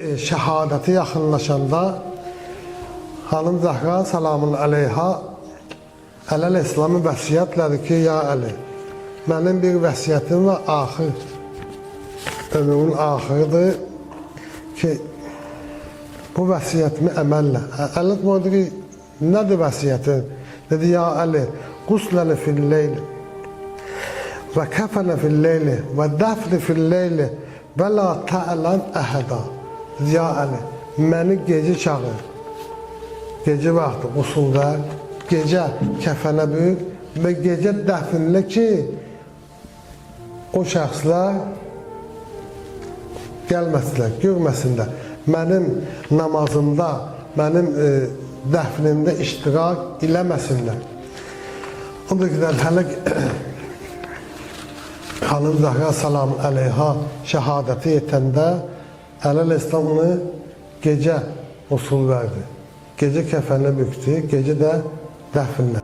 Şəhadəti yaxınlaşanda Hanım Zəhra salamun aleyha Ələl-İslamı vəsiyyətlədi ki, ya Əli, mənim bir vəsiyyətim və ömrümün axırıdır ki, bu vəsiyyətimi əməllə. Əli dedi ki, nədir vəsiyyətin? Dedi, ya Əli, qusləni fil-leyli və kəfəni fil-leyli və dəfni fil-leyli və la tə'lən əhəda. Dedi, ya Əli, məni gecə çağır, gecə vaxtı qusulda, gecə kəfənə bürk və gecə dəfinlə ki, o şəxslər gəlməsinlər, görməsinlər. Mənim namazımda, mənim dəfnimdə iştirak eləməsinlər. O da qədər hələ Hanım Zəhra salamun aleyha şəhadəti etəndə Ələl-İslam onu gecə usul verdi. Gecə kəfənlə büktü, gecə də dəfinlə.